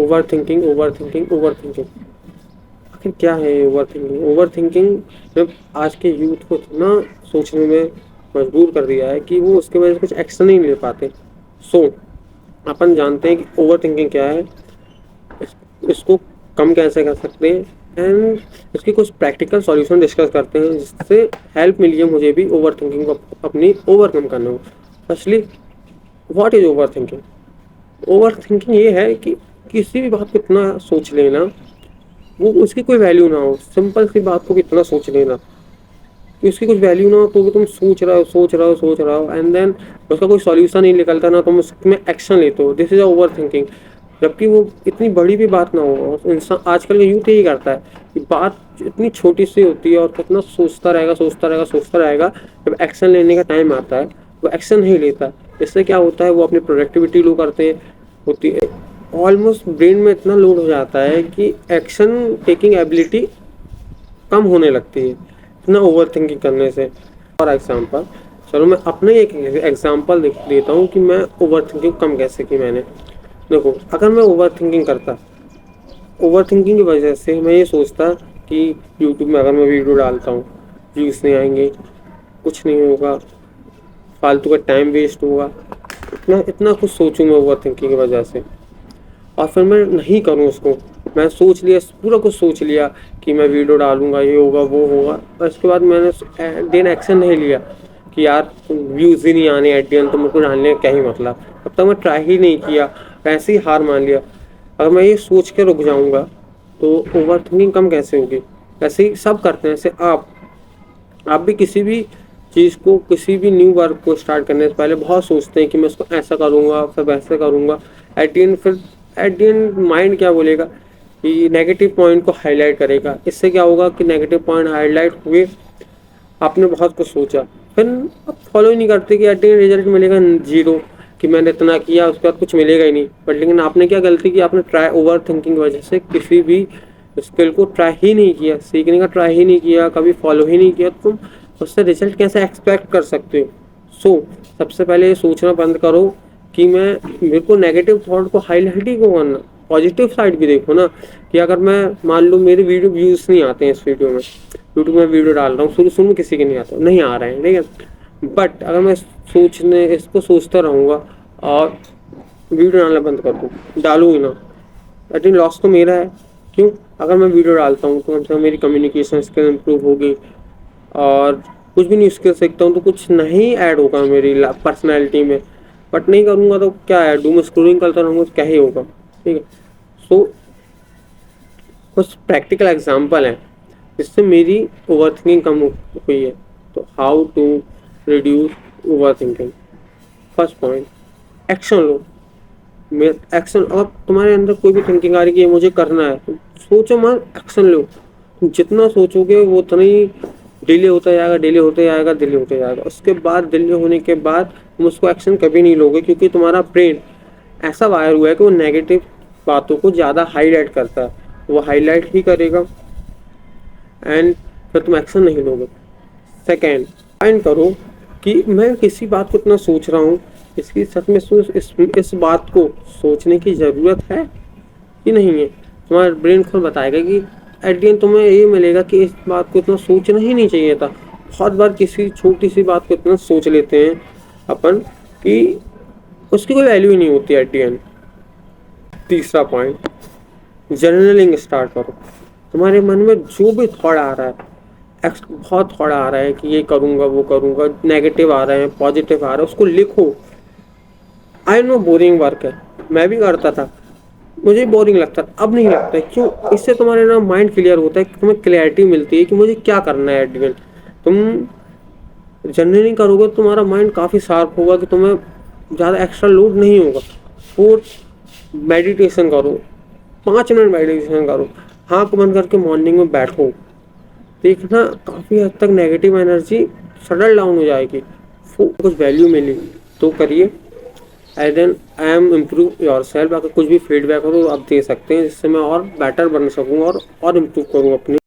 Over thinking, over thinking, over thinking. आखिर क्या है ये ओवर थिंकिंग? ओवर थिंकिंग जब आज के यूथ को इतना सोचने में मजबूर कर दिया है कि वो उसके वजह से कुछ एक्शन ही नहीं ले पाते। सो अपन जानते हैं कि ओवर थिंकिंग क्या है, इसको कम कैसे कर सकते हैं, एंड इसकी कुछ प्रैक्टिकल सॉल्यूशन डिस्कस करते हैं जिससे हेल्प मिली है मुझे भी ओवर थिंकिंग को अपनी ओवरकम करने में। Firstly, what is over thinking? Over thinking ये है कि किसी भी बात को इतना सोच लेना, वो उसकी कोई वैल्यू ना हो। सिंपल सी बात को कितना सोच लेना कि उसकी कुछ वैल्यू ना हो, तो भी तुम सोच रहे हो, सोच रहे हो, सोच रहे हो, एंड देन उसका कोई सॉल्यूशन नहीं निकलता ना, तुम उसमें एक्शन लेते हो। This is over thinking. जबकि वो इतनी बड़ी भी बात ना हो। इंसान आजकल का यूथ यही करता है कि बात इतनी छोटी सी होती है और कितना सोचता रहेगा, सोचता रहेगा, सोचता रहेगा, जब एक्शन लेने का टाइम आता है वो एक्शन नहीं लेता। इससे क्या होता है, वो अपनी प्रोडक्टिविटी लो करते हैं, होती है, ऑलमोस्ट ब्रेन में इतना लोड हो जाता है कि एक्शन टेकिंग एबिलिटी कम होने लगती है इतना ओवर थिंकिंग करने से। फॉर एग्जाम्पल, चलो मैं अपने एक एग्जाम्पल देता हूँ कि मैं ओवर थिंकिंग कम कैसे की मैंने। देखो, अगर मैं ओवर थिंकिंग करता, ओवर थिंकिंग की वजह से मैं ये सोचता कि यूट्यूब में अगर मैं वीडियो डालता हूँ व्यूज़ नहीं आएंगे, कुछ नहीं होगा, फालतू का टाइम वेस्ट होगा, इतना इतना कुछ सोचूँ मैं ओवर थिंकिंग की वजह से, और फिर मैं नहीं करूँ उसको। मैं सोच लिया, पूरा कुछ सोच लिया कि मैं वीडियो डालूंगा, ये होगा, वो होगा, और इसके बाद मैंने देन एक्शन नहीं लिया कि यार व्यूज़ ही नहीं आने एट द एंड, तो मेरे को डालने का क्या ही मतलब। अब तक मैं ट्राई ही नहीं किया, ऐसे ही हार मान लिया। अगर मैं ये सोच के रुक जाऊंगा तो ओवर थिंकिंग कम कैसे होगी? ऐसे ही सब करते हैं। ऐसे आप भी किसी भी चीज़ को, किसी भी न्यू वर्क को स्टार्ट करने से पहले बहुत सोचते हैं कि मैं इसको ऐसा करूँगा, फिर वैसे करूँगा। एट द एंड माइंड क्या बोलेगा कि नेगेटिव पॉइंट को हाईलाइट करेगा। इससे क्या होगा कि नेगेटिव पॉइंट हाईलाइट हुए, आपने बहुत कुछ सोचा, फिर आप फॉलो ही नहीं करते कि एट द एंड रिजल्ट मिलेगा जीरो, कि मैंने इतना किया उसके बाद कुछ मिलेगा ही नहीं। बट लेकिन आपने क्या गलती की, आपने ट्राई ओवर थिंकिंग की वजह से किसी भी स्किल को ट्राई ही नहीं किया, सीखने का ट्राई ही नहीं किया, कभी फॉलो ही नहीं किया, तुम उससे रिजल्ट कैसे एक्सपेक्ट कर सकते हो? सो सबसे पहले ये सोचना बंद करो कि मैं, मेरे को नेगेटिव थॉट को हाईलाइट ही क्यों करना, पॉजिटिव साइड भी देखो ना। कि अगर मैं मान लो मेरे वीडियो व्यूज़ नहीं आते हैं, इस वीडियो में, यूट्यूब में वीडियो डाल रहा हूँ, शुरू शुरू में किसी के नहीं आता, नहीं आ रहे हैं, ठीक है, बट अगर मैं इसको सोचता रहूँगा और वीडियो डालना बंद कर दूँ, डालूँ ही ना, लेकिन लॉस तो मेरा है। क्यों? अगर मैं वीडियो डालता हूँ तो कम से कम मेरी कम्युनिकेशन स्किल इम्प्रूव होगी, और कुछ भी न्यू स्किल सीखता हूँ तो कुछ नहीं ऐड होगा मेरी पर्सनैलिटी में। बट नहीं करूँगा तो क्या ऐड हूँ, मैं स्क्रोलिंग करता रहूँगा तो क्या ही होगा, ठीक है। सो कुछ प्रैक्टिकल एग्जांपल हैं जिससे मेरी ओवर थिंकिंग कम हुई है। तो how to reduce overthinking. First point, action लो। एक्शन, अगर तुम्हारे अंदर कोई भी थिंकिंग आ रही है कि ये मुझे करना है, तो सोचो मत, एक्शन लो। तुम जितना सोचोगे वो उतना ही डिले होता जाएगा, डिले होते जाएगा, डिले होते जाएगा। उसके बाद डिले होने के बाद तुम उसको एक्शन कभी नहीं लोगे, क्योंकि तुम्हारा ब्रेन ऐसा वायर हुआ है कि वो नेगेटिव बातों को ज़्यादा हाईलाइट करता है, वो हाईलाइट ही करेगा, एंड फिर तुम एक्शन नहीं लोगे। सेकेंड, फाइंड करो कि मैं किसी बात को इतना सोच रहा हूँ, इसकी सच में इस बात को सोचने की ज़रूरत है कि नहीं है। तुम्हारा ब्रेन खुद बताएगा कि एट द एंड तुम्हें ये मिलेगा कि इस बात को इतना सोचना ही नहीं चाहिए था। बहुत बार किसी छोटी सी बात को इतना सोच लेते हैं अपन कि उसकी कोई वैल्यू ही नहीं होती एट द एंड। तीसरा पॉइंट, जर्नलिंग स्टार्ट करो। तुम्हारे मन में जो भी थॉट आ रहा है, बहुत थॉट आ रहा है कि ये करूँगा, वो करूँगा, नेगेटिव आ रहे हैं, पॉजिटिव आ रहा है, उसको लिखो। आई नो बोरिंग वर्क है, मैं भी करता था, मुझे बोरिंग लगता था, अब नहीं लगता है। क्यों? इससे तुम्हारे ना माइंड क्लियर होता है, तुम्हें क्लैरिटी मिलती है कि मुझे क्या करना है एट द एंड। तुम जर्नलिंग करोगे तो तुम्हारा माइंड काफ़ी शार्प होगा कि तुम्हें ज़्यादा एक्स्ट्रा लोड नहीं होगा। फोर्थ, मेडिटेशन करो, 5 मिनट मेडिटेशन करो, आँख बंद करके मॉर्निंग में बैठो, देखना काफ़ी हद तक नेगेटिव एनर्जी शटल डाउन हो जाएगी, कुछ वैल्यू मिली तो करिए। And then I am improve yourself. अगर कुछ भी फीडबैक हो तो आप दे सकते हैं, जिससे मैं और बेटर बन सकूँ और इम्प्रूव करूँ अपनी